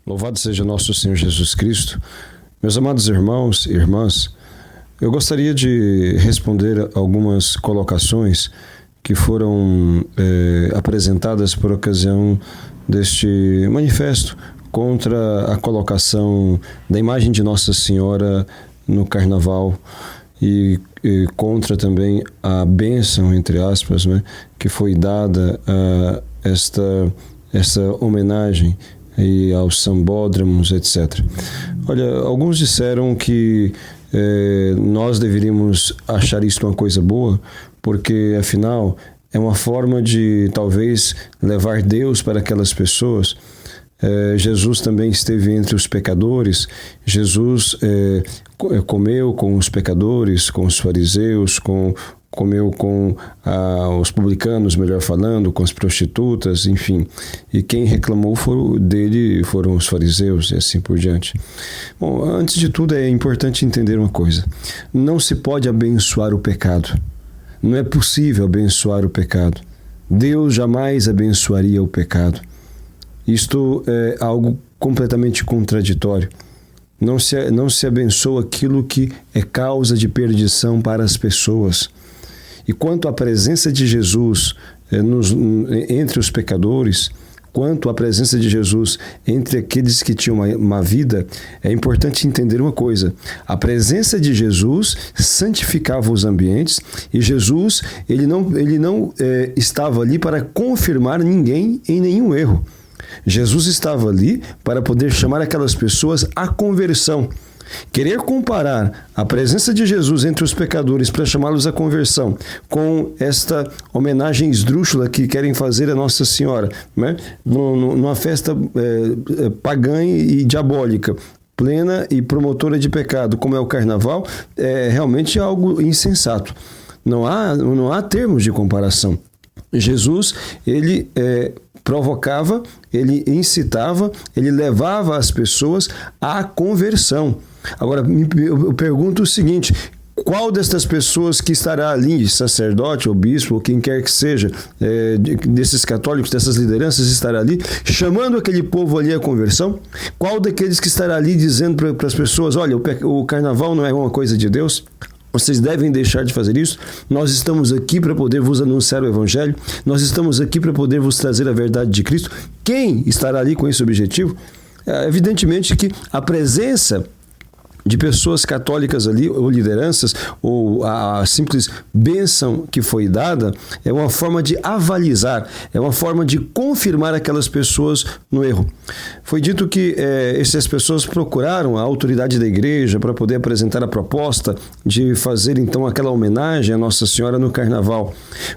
Louvado seja nosso Senhor Jesus Cristo. Meus amados irmãos e irmãs, eu gostaria de responder algumas colocações que foram apresentadas por ocasião deste manifesto contra a colocação da imagem de Nossa Senhora no Carnaval e contra também a bênção, entre aspas, né, que foi dada a esta homenagem e aos sambódromos, etc. Olha, alguns disseram que nós deveríamos achar isso uma coisa boa, porque afinal é uma forma de talvez levar Deus para aquelas pessoas. Jesus também esteve entre os pecadores. Jesus comeu com os pecadores, com os fariseus, comeu com os publicanos, melhor falando, com as prostitutas, enfim. E quem reclamou dele foram os fariseus e assim por diante. Bom, antes de tudo é importante entender uma coisa. Não se pode abençoar o pecado. Não é possível abençoar o pecado. Deus jamais abençoaria o pecado. Isto é algo completamente contraditório. Não se abençoa aquilo que é causa de perdição para as pessoas. E quanto à presença de Jesus entre os pecadores, quanto à presença de Jesus entre aqueles que tinham uma vida, é importante entender uma coisa. A presença de Jesus santificava os ambientes e Jesus ele não estava ali para confirmar ninguém em nenhum erro. Jesus estava ali para poder chamar aquelas pessoas à conversão. Querer comparar a presença de Jesus entre os pecadores para chamá-los à conversão com esta homenagem esdrúxula que querem fazer a Nossa Senhora, né? Numa festa pagã e diabólica, plena e promotora de pecado, como é o Carnaval, é realmente algo insensato. Não há termos de comparação. Jesus, ele provocava, ele incitava, ele levava as pessoas à conversão. Agora, eu pergunto o seguinte: qual destas pessoas que estará ali, sacerdote ou bispo, ou quem quer que seja, desses católicos, dessas lideranças, estará ali, chamando aquele povo ali à conversão? Qual daqueles que estará ali dizendo para as pessoas: olha, o carnaval não é uma coisa de Deus? Vocês devem deixar de fazer isso. Nós estamos aqui para poder vos anunciar o Evangelho. Nós estamos aqui para poder vos trazer a verdade de Cristo. Quem estará ali com esse objetivo? Evidentemente que a presença de pessoas católicas ali, ou lideranças, ou a simples bênção que foi dada, é uma forma de avalizar, é uma forma de confirmar aquelas pessoas no erro. Foi dito que essas pessoas procuraram a autoridade da igreja para poder apresentar a proposta de fazer então aquela homenagem à Nossa Senhora no Carnaval.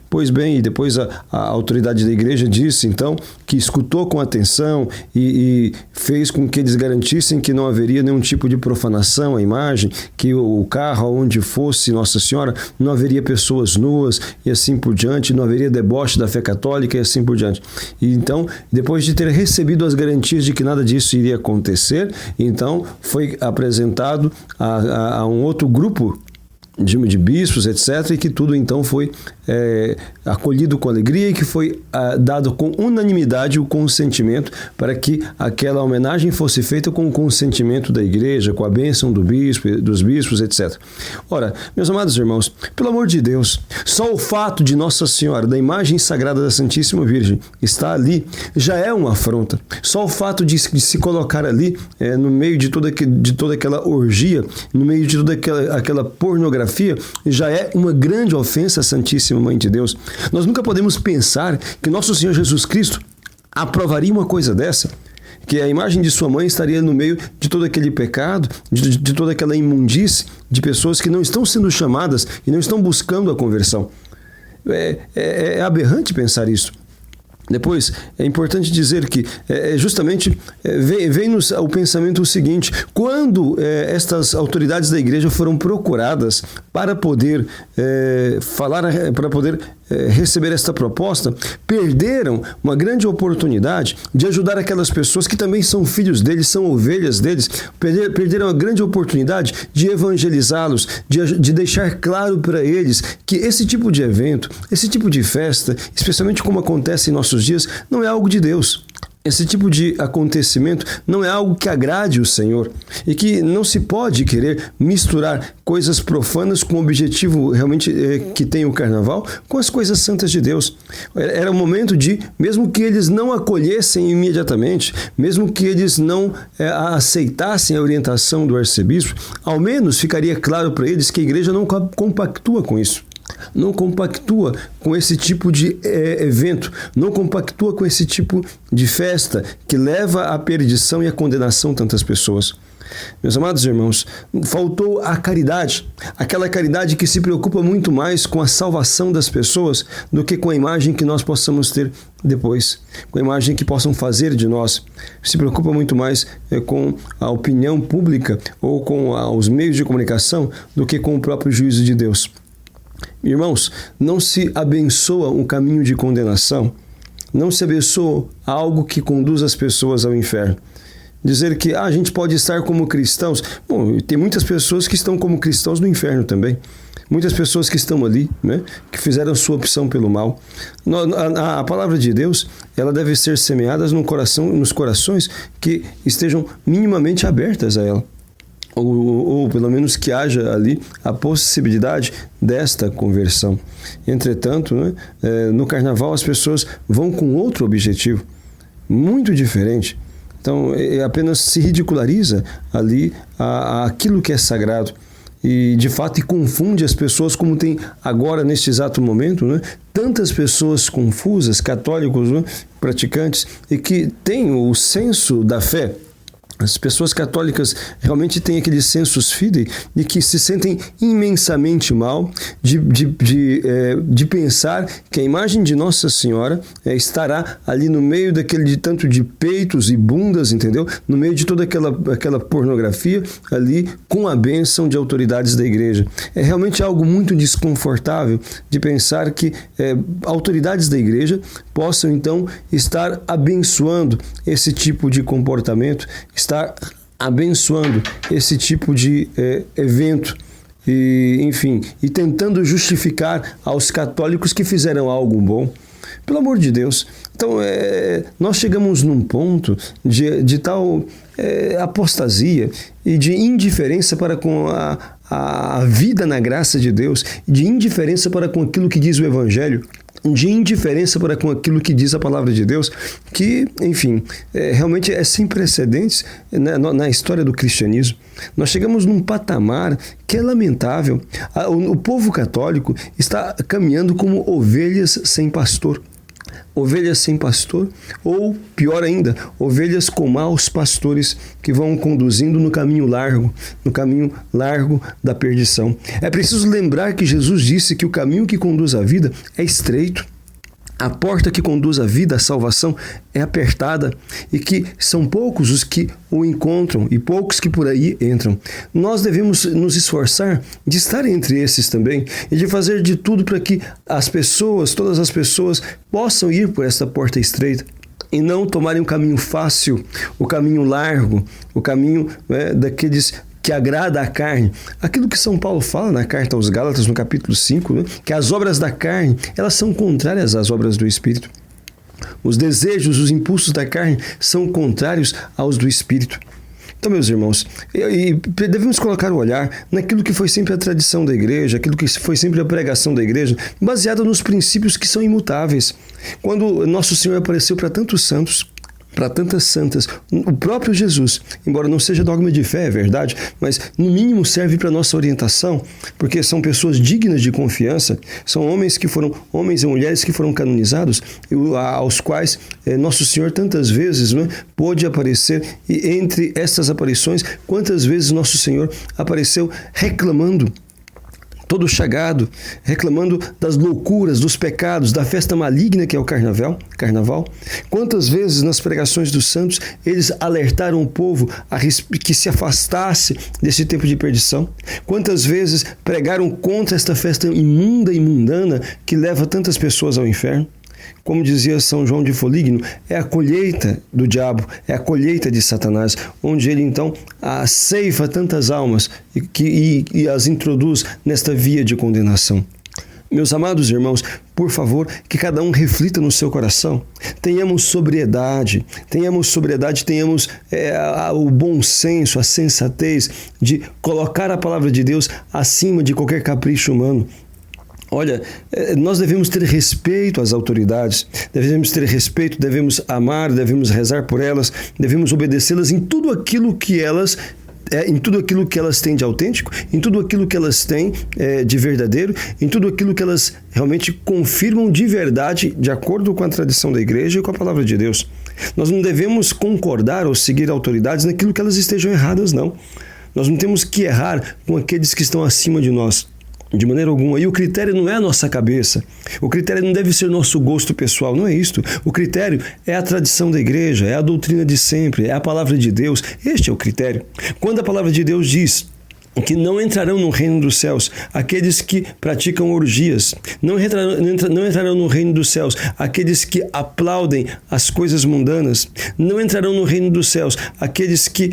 Pois bem, e depois a autoridade da igreja disse então que escutou com atenção e fez com que eles garantissem que não haveria nenhum tipo de profanação a imagem, que o carro onde fosse Nossa Senhora não haveria pessoas nuas e assim por diante, não haveria deboche da fé católica e assim por diante. E então, depois de ter recebido as garantias de que nada disso iria acontecer, então foi apresentado a um outro grupo de bispos, etc., e que tudo então foi acolhido com alegria e que foi dado com unanimidade o consentimento para que aquela homenagem fosse feita com o consentimento da igreja, com a bênção dos bispos, etc. Ora, meus amados irmãos, pelo amor de Deus, só o fato de Nossa Senhora, da imagem sagrada da Santíssima Virgem, estar ali já é uma afronta. Só o fato de se colocar ali no meio de toda aquela orgia, no meio de toda aquela pornografia, já é uma grande ofensa à Santíssima Mãe de Deus. Nós nunca podemos pensar que nosso Senhor Jesus Cristo aprovaria uma coisa dessa, que a imagem de sua mãe estaria no meio de todo aquele pecado, de toda aquela imundície de pessoas que não estão sendo chamadas e não estão buscando a conversão. É aberrante pensar isso. Depois, é importante dizer que justamente vem-nos ao pensamento o seguinte: quando estas autoridades da igreja foram procuradas para poder para poder receber esta proposta, perderam uma grande oportunidade de ajudar aquelas pessoas que também são filhos deles, são ovelhas deles, perderam a grande oportunidade de evangelizá-los, de deixar claro para eles que esse tipo de evento, esse tipo de festa, especialmente como acontece em nossos dias, não é algo de Deus. Esse tipo de acontecimento não é algo que agrade o Senhor e que não se pode querer misturar coisas profanas com o objetivo realmente que tem o carnaval com as coisas santas de Deus. Era o momento de, mesmo que eles não acolhessem imediatamente, mesmo que eles não aceitassem a orientação do arcebispo, ao menos ficaria claro para eles que a igreja não compactua com isso. Não compactua com esse tipo de evento, não compactua com esse tipo de festa que leva à perdição e à condenação tantas pessoas. Meus amados irmãos, faltou a caridade, aquela caridade que se preocupa muito mais com a salvação das pessoas do que com a imagem que nós possamos ter depois, com a imagem que possam fazer de nós. Se preocupa muito mais com a opinião pública ou com os meios de comunicação do que com o próprio juízo de Deus. Irmãos, não se abençoa um caminho de condenação, não se abençoa algo que conduz as pessoas ao inferno. Dizer que a gente pode estar como cristãos, bom, tem muitas pessoas que estão como cristãos no inferno também. Muitas pessoas que estão ali, né, que fizeram sua opção pelo mal. A palavra de Deus, ela deve ser semeada nos corações que estejam minimamente abertas a ela. Ou pelo menos que haja ali a possibilidade desta conversão. Entretanto, né, no carnaval as pessoas vão com outro objetivo, muito diferente. Então, apenas se ridiculariza ali aquilo que é sagrado. E, de fato, confunde as pessoas, como tem agora, neste exato momento, né, tantas pessoas confusas, católicos, né, praticantes, e que têm o senso da fé. As pessoas católicas realmente têm aquele sensus fidei de que se sentem imensamente mal de pensar que a imagem de Nossa Senhora estará ali no meio daquele tanto de peitos e bundas, entendeu? No meio de toda aquela pornografia ali com a bênção de autoridades da igreja. É realmente algo muito desconfortável de pensar que autoridades da igreja possam então estar abençoando esse tipo de comportamento, estar abençoando esse tipo de evento e, enfim, e tentando justificar aos católicos que fizeram algo bom. Pelo amor de Deus. Então, nós chegamos num ponto de tal apostasia e de indiferença para com a vida na graça de Deus, de indiferença para com aquilo que diz o Evangelho, de indiferença para com aquilo que diz a palavra de Deus, que, enfim, realmente é sem precedentes na história do cristianismo. Nós chegamos num patamar que é lamentável. O povo católico está caminhando como ovelhas sem pastor. Ovelhas sem pastor, ou pior ainda, ovelhas com maus pastores que vão conduzindo no caminho largo da perdição. É preciso lembrar que Jesus disse que o caminho que conduz à vida é estreito. A porta que conduz à vida, à salvação, é apertada e que são poucos os que o encontram e poucos que por aí entram. Nós devemos nos esforçar de estar entre esses também e de fazer de tudo para que todas as pessoas possam ir por essa porta estreita e não tomarem um caminho fácil, o caminho largo, o caminho daqueles que agrada a carne. Aquilo que São Paulo fala na carta aos Gálatas, no capítulo 5, né, que as obras da carne, elas são contrárias às obras do Espírito. Os desejos, os impulsos da carne são contrários aos do Espírito. Então, meus irmãos, devemos colocar o olhar naquilo que foi sempre a tradição da igreja, aquilo que foi sempre a pregação da igreja, baseada nos princípios que são imutáveis. Quando Nosso Senhor apareceu para tantos santos, para tantas santas, o próprio Jesus, embora não seja dogma de fé, é verdade, mas no mínimo serve para nossa orientação, porque são pessoas dignas de confiança, são homens e mulheres que foram canonizados, aos quais Nosso Senhor tantas vezes pôde aparecer, e entre estas aparições, quantas vezes Nosso Senhor apareceu reclamando, todo chagado, reclamando das loucuras, dos pecados, da festa maligna que é o carnaval. Quantas vezes nas pregações dos santos eles alertaram o povo que se afastasse desse tempo de perdição? Quantas vezes pregaram contra esta festa imunda e mundana que leva tantas pessoas ao inferno? Como dizia São João de Foligno, é a colheita do diabo, é a colheita de Satanás, onde ele então ceifa tantas almas e as introduz nesta via de condenação. Meus amados irmãos, por favor, que cada um reflita no seu coração. Tenhamos sobriedade, tenhamos o bom senso, a sensatez de colocar a palavra de Deus acima de qualquer capricho humano. Olha, nós devemos ter respeito às autoridades, devemos ter respeito, devemos amar, devemos rezar por elas, devemos obedecê-las em tudo aquilo que elas têm de autêntico, em tudo aquilo que elas têm de verdadeiro, em tudo aquilo que elas realmente confirmam de verdade, de acordo com a tradição da igreja e com a palavra de Deus. Nós não devemos concordar ou seguir autoridades naquilo que elas estejam erradas, não. Nós não temos que errar com aqueles que estão acima de nós. De maneira alguma. E o critério não é a nossa cabeça. O critério não deve ser nosso gosto pessoal. Não é isto. O critério é a tradição da igreja, é a doutrina de sempre, é a palavra de Deus. Este é o critério. Quando a palavra de Deus diz que não entrarão no reino dos céus aqueles que praticam orgias, não entrarão no reino dos céus aqueles que aplaudem as coisas mundanas, não entrarão no reino dos céus aqueles que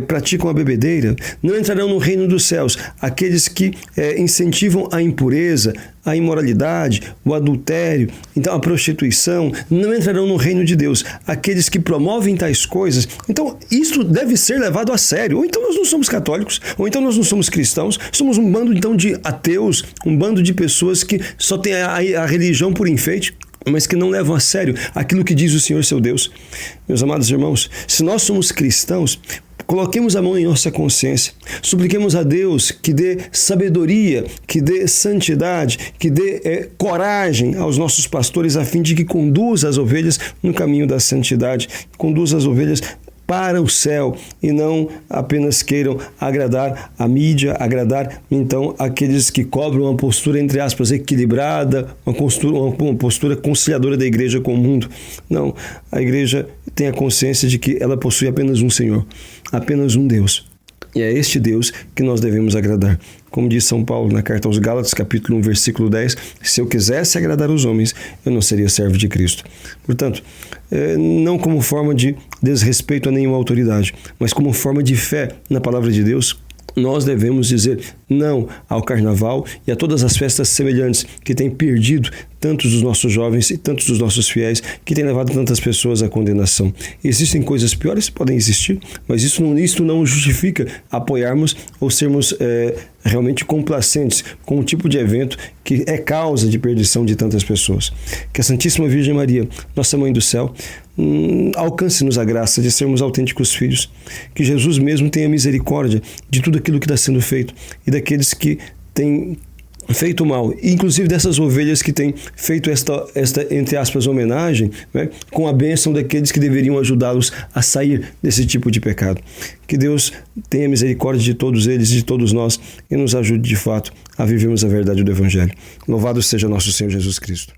praticam a bebedeira, não entrarão no reino dos céus aqueles que incentivam a impureza, a imoralidade, o adultério, então a prostituição, não entrarão no reino de Deus aqueles que promovem tais coisas. Então isso deve ser levado a sério. Ou então nós não somos católicos, ou então nós não somos cristãos, somos um bando então de ateus, um bando de pessoas que só têm a religião por enfeite, mas que não levam a sério aquilo que diz o Senhor seu Deus. Meus amados irmãos, se nós somos cristãos, coloquemos a mão em nossa consciência, supliquemos a Deus que dê sabedoria, que dê santidade, que dê coragem aos nossos pastores a fim de que conduza as ovelhas no caminho da santidade, conduza as ovelhas para o céu e não apenas queiram agradar a mídia, agradar então aqueles que cobram uma postura, entre aspas, equilibrada, uma postura conciliadora da igreja com o mundo. Não, a igreja tem a consciência de que ela possui apenas um Senhor, apenas um Deus. E é este Deus que nós devemos agradar. Como diz São Paulo na carta aos Gálatas, capítulo 1, versículo 10, se eu quisesse agradar os homens, eu não seria servo de Cristo. Portanto, não como forma de desrespeito a nenhuma autoridade, mas como forma de fé na palavra de Deus, nós devemos dizer não ao carnaval e a todas as festas semelhantes que têm perdido tantos dos nossos jovens e tantos dos nossos fiéis, que têm levado tantas pessoas à condenação. Existem coisas piores? Podem existir, mas isso não justifica apoiarmos ou sermos realmente complacentes com um tipo de evento que é causa de perdição de tantas pessoas. Que a Santíssima Virgem Maria, nossa Mãe do Céu, alcance-nos a graça de sermos autênticos filhos. Que Jesus mesmo tenha misericórdia de tudo aquilo que está sendo feito e daqueles que têm feito mal, inclusive dessas ovelhas que têm feito esta entre aspas, homenagem, né, com a bênção daqueles que deveriam ajudá-los a sair desse tipo de pecado. Que Deus tenha misericórdia de todos eles e de todos nós e nos ajude de fato a vivermos a verdade do Evangelho. Louvado seja nosso Senhor Jesus Cristo.